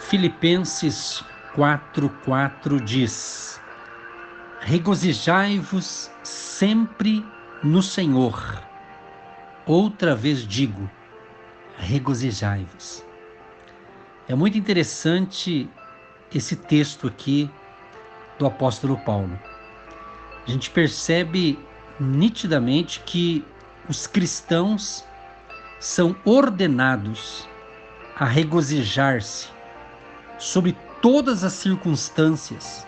Filipenses 4:4 diz: regozijai-vos sempre no Senhor. Outra vez digo, regozijai-vos. É muito interessante esse texto aqui do apóstolo Paulo. A gente percebe nitidamente que os cristãos são ordenados a regozijar-se sobre todas as circunstâncias,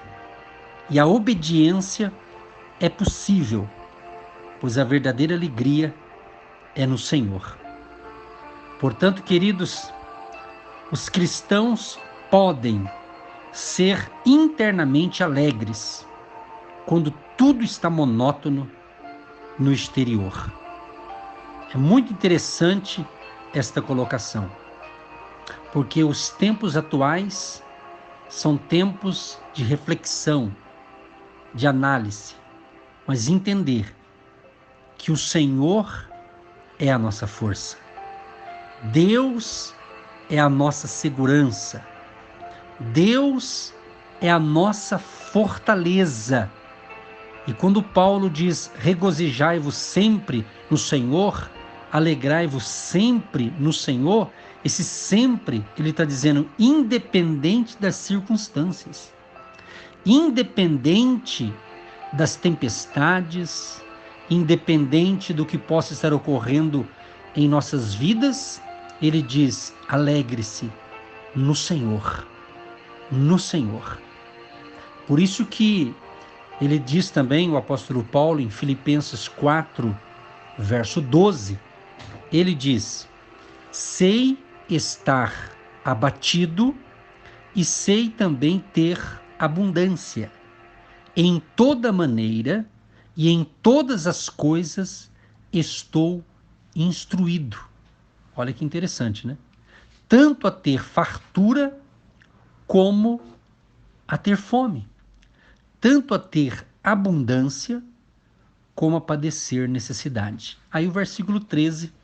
e a obediência é possível, pois a verdadeira alegria é no Senhor. Portanto, queridos, os cristãos podem ser internamente alegres quando tudo está monótono no exterior. É muito interessante esta colocação, porque os tempos atuais são tempos de reflexão, de análise, mas entender que o Senhor é a nossa força. Deus é a nossa segurança. Deus é a nossa fortaleza. E quando Paulo diz, regozijai-vos sempre no Senhor, alegrai-vos sempre no Senhor, esse sempre, ele está dizendo, independente das circunstâncias, independente das tempestades, independente do que possa estar ocorrendo em nossas vidas, ele diz, alegre-se no Senhor, no Senhor. Por isso que ele diz também, o apóstolo Paulo, em Filipenses 4, verso 12, ele diz, sei estar abatido e sei também ter abundância. Em toda maneira e em todas as coisas estou instruído. Olha que interessante, né? Tanto a ter fartura como a ter fome. Tanto a ter abundância como a padecer necessidade. Aí o versículo 13,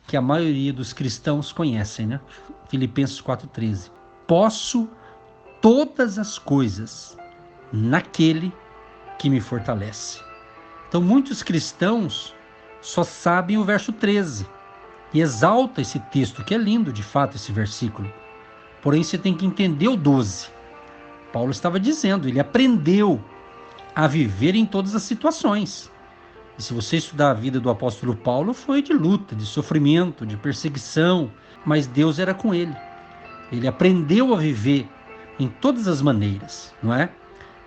que a maioria dos cristãos conhecem, né? Filipenses 4:13. Posso todas as coisas naquele que me fortalece. Então muitos cristãos só sabem o verso 13 e exalta esse texto, que é lindo de fato esse versículo. Porém você tem que entender o 12. Paulo estava dizendo, ele aprendeu a viver em todas as situações. E se você estudar a vida do apóstolo Paulo, foi de luta, de sofrimento, de perseguição, mas Deus era com ele. Ele aprendeu a viver em todas as maneiras, não é?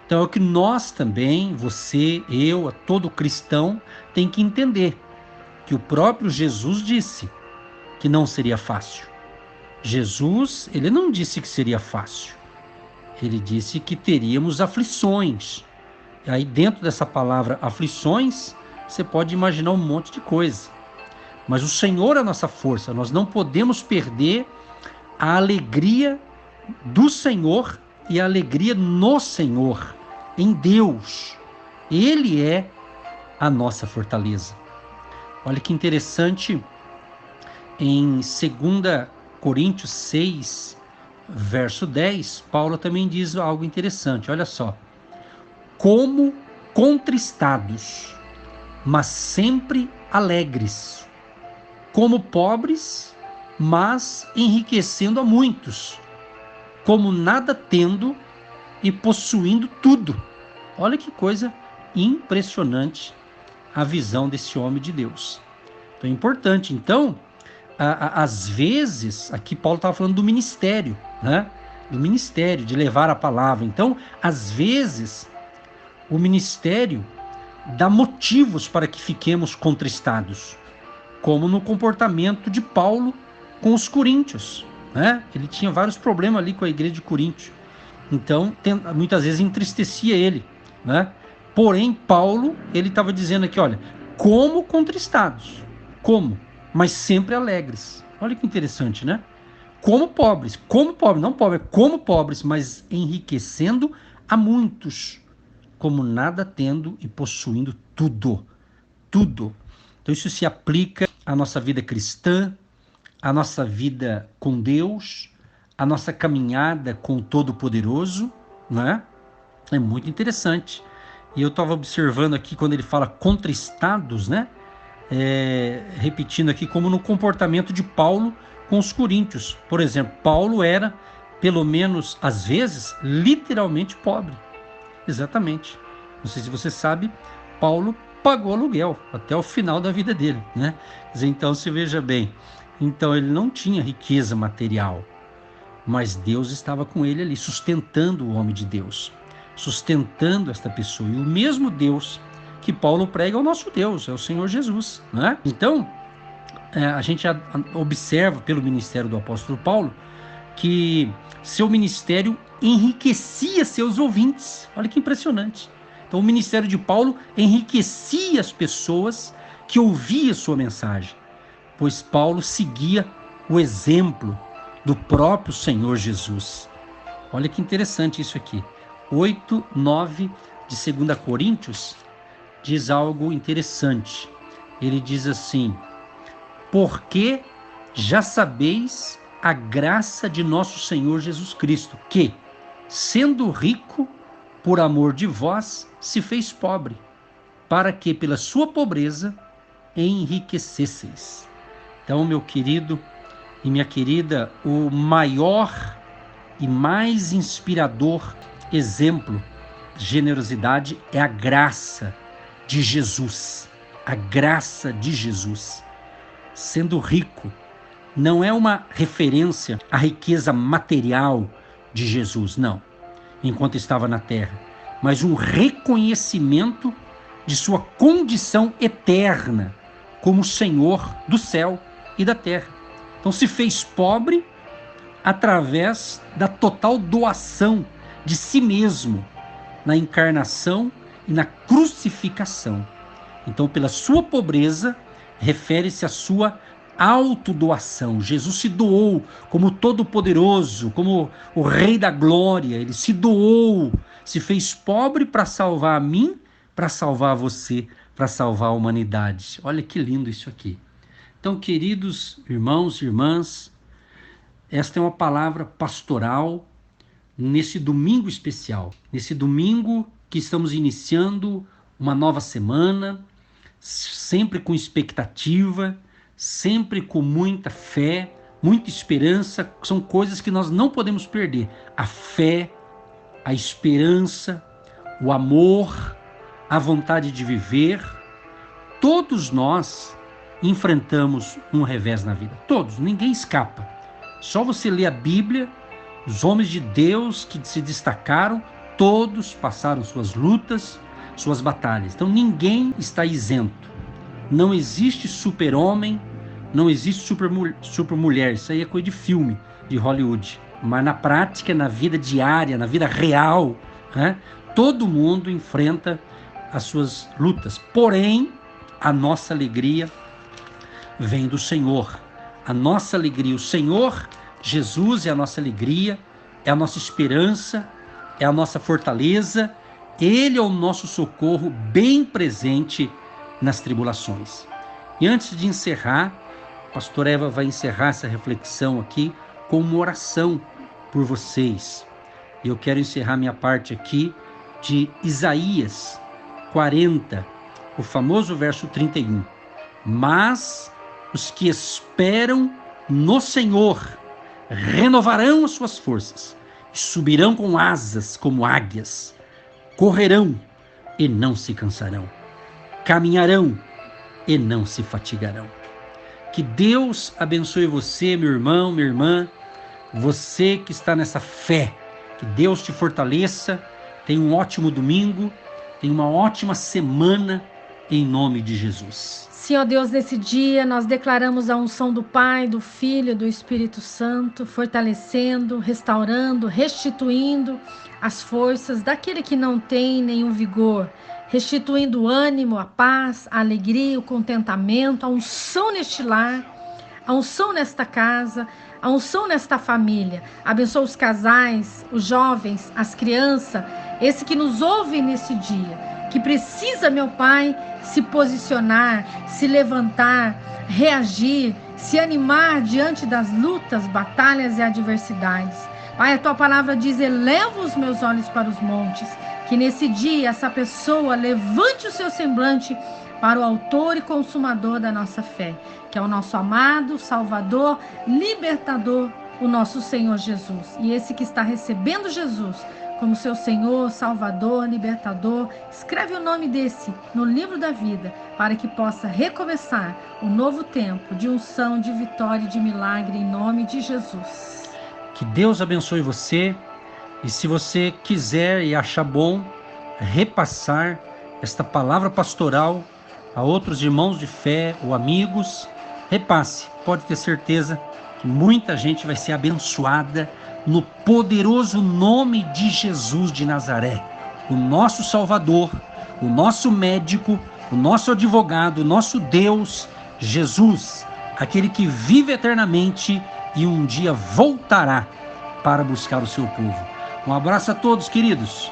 Então é o que nós também, você, eu, todo cristão, tem que entender, que o próprio Jesus disse que não seria fácil. Jesus, ele não disse que seria fácil. Ele disse que teríamos aflições. E aí dentro dessa palavra aflições, você pode imaginar um monte de coisa. Mas o Senhor é a nossa força. Nós não podemos perder a alegria do Senhor e a alegria no Senhor, em Deus. Ele é a nossa fortaleza. Olha que interessante, em 2 Coríntios 6, verso 10, Paulo também diz algo interessante. Olha só. Como contristados, mas sempre alegres, como pobres, mas enriquecendo a muitos, como nada tendo e possuindo tudo. Olha que coisa impressionante a visão desse homem de Deus. Então é importante. Então, às vezes, aqui Paulo estava falando do ministério, né? Do ministério, de levar a palavra. Então, às vezes, o ministério dá motivos para que fiquemos contristados, como no comportamento de Paulo com os coríntios, né? Ele tinha vários problemas ali com a igreja de Corinto, então muitas vezes entristecia ele, né? Porém, Paulo, ele estava dizendo aqui, olha, como contristados, mas sempre alegres. Olha que interessante, né? Como pobres, não pobres, como pobres, mas enriquecendo a muitos, como nada tendo e possuindo tudo. Então isso se aplica à nossa vida cristã, à nossa vida com Deus, a nossa caminhada com o Todo-Poderoso, né? É muito interessante. E eu estava observando aqui quando ele fala contristados, né? Repetindo aqui como no comportamento de Paulo com os coríntios. Por exemplo, Paulo era, pelo menos às vezes, literalmente pobre. Exatamente. Não sei se você sabe, Paulo pagou aluguel até o final da vida dele, né? Então se veja bem, então ele não tinha riqueza material, mas Deus estava com ele ali, sustentando o homem de Deus, sustentando esta pessoa. E o mesmo Deus que Paulo prega é o nosso Deus, é o Senhor Jesus, né? Então, a gente observa pelo ministério do apóstolo Paulo que seu ministério enriquecia seus ouvintes. Olha que impressionante. Então, o ministério de Paulo enriquecia as pessoas que ouviam sua mensagem, pois Paulo seguia o exemplo do próprio Senhor Jesus. Olha que interessante isso aqui. 8, 9 de 2 Coríntios diz algo interessante. Ele diz assim: porque já sabeis a graça de nosso Senhor Jesus Cristo, que, sendo rico, por amor de vós, se fez pobre, para que pela sua pobreza enriquecesseis. Então, meu querido e minha querida, o maior e mais inspirador exemplo de generosidade é a graça de Jesus. A graça de Jesus. Sendo rico, não é uma referência à riqueza material de Jesus, não, enquanto estava na terra, mas um reconhecimento de sua condição eterna como Senhor do céu e da terra. Então se fez pobre através da total doação de si mesmo na encarnação e na crucificação. Então, pela sua pobreza, refere-se à sua autodoação. Jesus se doou como todo-poderoso, como o Rei da Glória. Ele se doou, se fez pobre para salvar a mim, para salvar você, para salvar a humanidade. Olha que lindo isso aqui. Então, queridos irmãos e irmãs, esta é uma palavra pastoral nesse domingo especial, nesse domingo que estamos iniciando uma nova semana, sempre com expectativa, sempre com muita fé, muita esperança. São coisas que nós não podemos perder: a fé, a esperança, o amor, a vontade de viver. Todos nós enfrentamos um revés na vida, todos, ninguém escapa. Só você ler a Bíblia, os homens de Deus que se destacaram, todos passaram suas lutas, suas batalhas. Então ninguém está isento. Não existe super-homem, não existe super-mulher. Isso aí é coisa de filme, de Hollywood. Mas na prática, na vida diária, na vida real, né, todo mundo enfrenta as suas lutas. Porém, a nossa alegria vem do Senhor. A nossa alegria, o Senhor Jesus é a nossa alegria, é a nossa esperança, é a nossa fortaleza. Ele é o nosso socorro bem presente nas tribulações. E antes de encerrar, a pastora Eva vai encerrar essa reflexão aqui com uma oração por vocês. E eu quero encerrar minha parte aqui de Isaías 40, o famoso verso 31. Mas os que esperam no Senhor renovarão as suas forças e subirão com asas como águias, correrão e não se cansarão, caminharão e não se fatigarão. Que Deus abençoe você, meu irmão, minha irmã, você que está nessa fé. Que Deus te fortaleça. Tenha um ótimo domingo, tenha uma ótima semana, em nome de Jesus. Sim, ó Deus, nesse dia nós declaramos a unção do Pai, do Filho e do Espírito Santo, fortalecendo, restaurando, restituindo as forças daquele que não tem nenhum vigor, restituindo o ânimo, a paz, a alegria, o contentamento, a unção neste lar, a unção nesta casa, a unção nesta família. Abençoa os casais, os jovens, as crianças, esse que nos ouve nesse dia, que precisa, meu Pai, se posicionar, se levantar, reagir, se animar diante das lutas, batalhas e adversidades. Pai, a tua palavra diz: eleva os meus olhos para os montes. Que nesse dia essa pessoa levante o seu semblante para o autor e consumador da nossa fé, que é o nosso amado Salvador, libertador, o nosso Senhor Jesus. E esse que está recebendo Jesus como seu Senhor, Salvador, libertador, escreve o nome desse no livro da vida, para que possa recomeçar o novo tempo de unção, de vitória e de milagre, em nome de Jesus. Que Deus abençoe você. E se você quiser e achar bom repassar esta palavra pastoral a outros irmãos de fé ou amigos, repasse. Pode ter certeza que muita gente vai ser abençoada no poderoso nome de Jesus de Nazaré, o nosso Salvador, o nosso médico, o nosso advogado, o nosso Deus, Jesus, aquele que vive eternamente e um dia voltará para buscar o seu povo. Um abraço a todos, queridos.